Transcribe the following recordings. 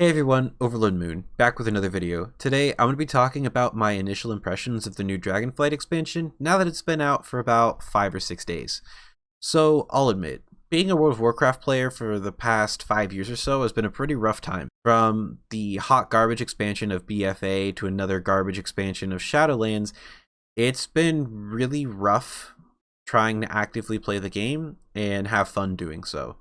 Hey everyone, Overlord Moon, back with another video. Today I'm going to be talking about my initial impressions of the new Dragonflight expansion now that it's been out for about 5 or 6 days. So I'll admit, being a World of Warcraft player for the past 5 years or so has been a pretty rough time. From the hot garbage expansion of BFA to another garbage expansion of Shadowlands, it's been really rough trying to actively play the game and have fun doing so.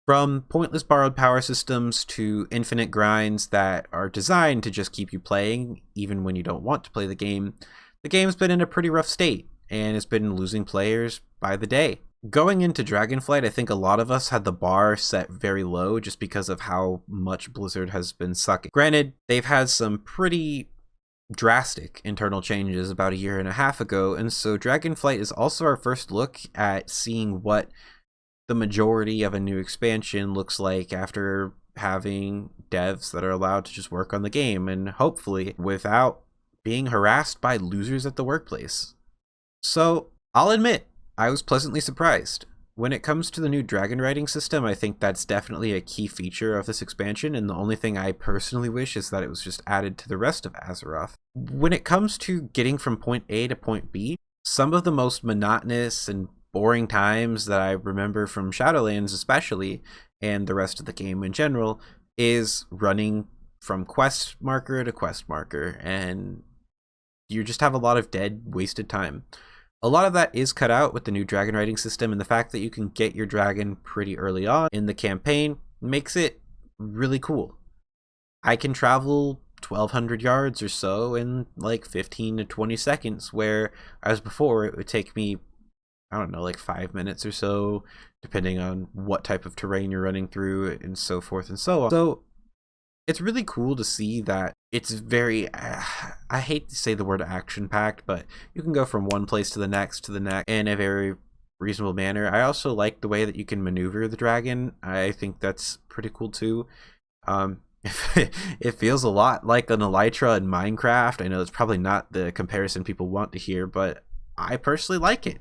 From pointless borrowed power systems to infinite grinds that are designed to just keep you playing even when you don't want to play the game's been in a pretty rough state and it's been losing players by the day. Going into Dragonflight, I think a lot of us had the bar set very low just because of how much Blizzard has been sucking. Granted, they've had some pretty drastic internal changes about a year and a half ago, and so Dragonflight is also our first look at seeing what the majority of a new expansion looks like after having devs that are allowed to just work on the game and hopefully without being harassed by losers at the workplace. So I'll admit, I was pleasantly surprised. When it comes to the new dragon riding system, I think that's definitely a key feature of this expansion, and the only thing I personally wish is that it was just added to the rest of Azeroth. When it comes to getting from point A to point B, some of the most monotonous and boring times that I remember from Shadowlands especially, and the rest of the game in general, is running from quest marker to quest marker, and you just have a lot of dead, wasted time. A lot of that is cut out with the new dragon riding system, and the fact that you can get your dragon pretty early on in the campaign makes it really cool. I can travel 1,200 yards or so in like 15 to 20 seconds, where as before it would take me, I don't know, like 5 minutes or so, depending on what type of terrain you're running through and so forth and so on. So it's really cool to see that it's very, I hate to say the word action-packed, but you can go from one place to the next in a very reasonable manner. I also like the way that you can maneuver the dragon. I think that's pretty cool too. It feels a lot like an elytra in Minecraft. I know it's probably not the comparison people want to hear, but I personally like it.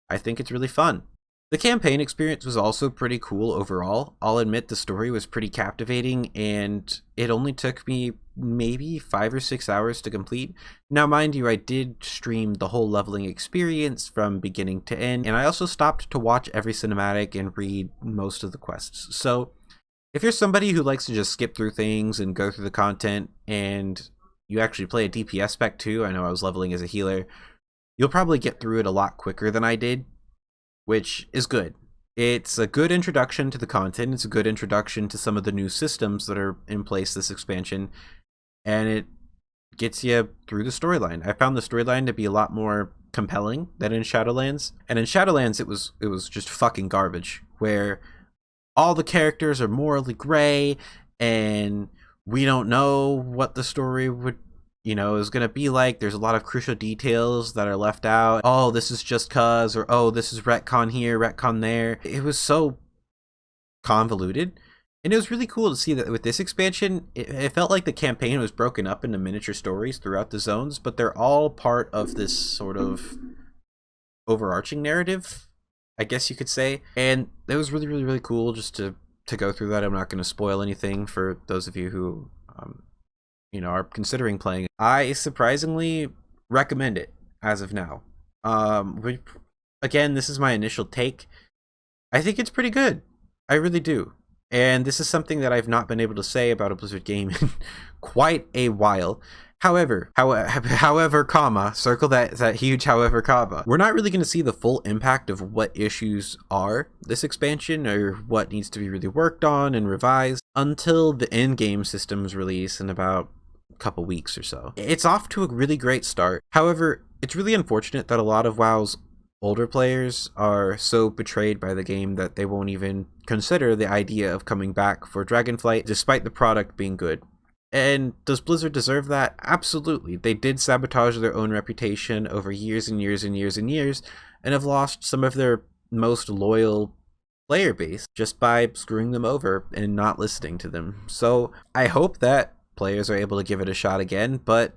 I think it's really fun. The campaign experience was also pretty cool overall. I'll admit the story was pretty captivating, and it only took me maybe 5 or 6 hours to complete. Now mind you, I did stream the whole leveling experience from beginning to end, and I also stopped to watch every cinematic and read most of the quests. So if you're somebody who likes to just skip through things and go through the content, and you actually play a DPS spec too, I know I was leveling as a healer, you'll probably get through it a lot quicker than I did, which is good. It's a good introduction to the content, it's a good introduction to some of the new systems that are in place this expansion, and it gets you through the storyline. I found the storyline to be a lot more compelling than in Shadowlands, and in Shadowlands it was just fucking garbage, where all the characters are morally gray, and we don't know what the story would is going to be like. There's a lot of crucial details that are left out. Oh, this is just cuz, or oh, this is retcon here, retcon there. It was so convoluted, and it was really cool to see that with this expansion, it felt like the campaign was broken up into miniature stories throughout the zones, but they're all part of this sort of overarching narrative, I guess you could say. And it was really, really, really cool just to go through that. I'm not going to spoil anything for those of you who are considering playing it. I surprisingly recommend it as of now. Again, this is my initial take. I think it's pretty good. I really do. And this is something that I've not been able to say about a Blizzard game in quite a while. However, comma, circle that huge however, comma. We're not really going to see the full impact of what issues are this expansion or what needs to be really worked on and revised until the in-game systems release in about a couple weeks or so. It's off to a really great start. However, it's really unfortunate that a lot of WoW's older players are so betrayed by the game that they won't even consider the idea of coming back for Dragonflight despite the product being good. And does Blizzard deserve that? Absolutely. They did sabotage their own reputation over years and years and years and years, and have lost some of their most loyal player base just by screwing them over and not listening to them. So I hope that players are able to give it a shot again, but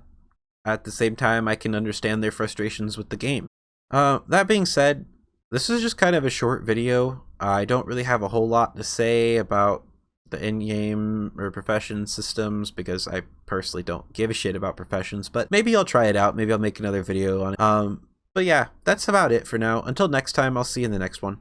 at the same time I can understand their frustrations with the game. That being said, this is just kind of a short video. I don't really have a whole lot to say about the in-game or profession systems, because I personally don't give a shit about professions, but maybe I'll try it out. Maybe I'll make another video on it. But yeah, that's about it for now. Until next time, I'll see you in the next one.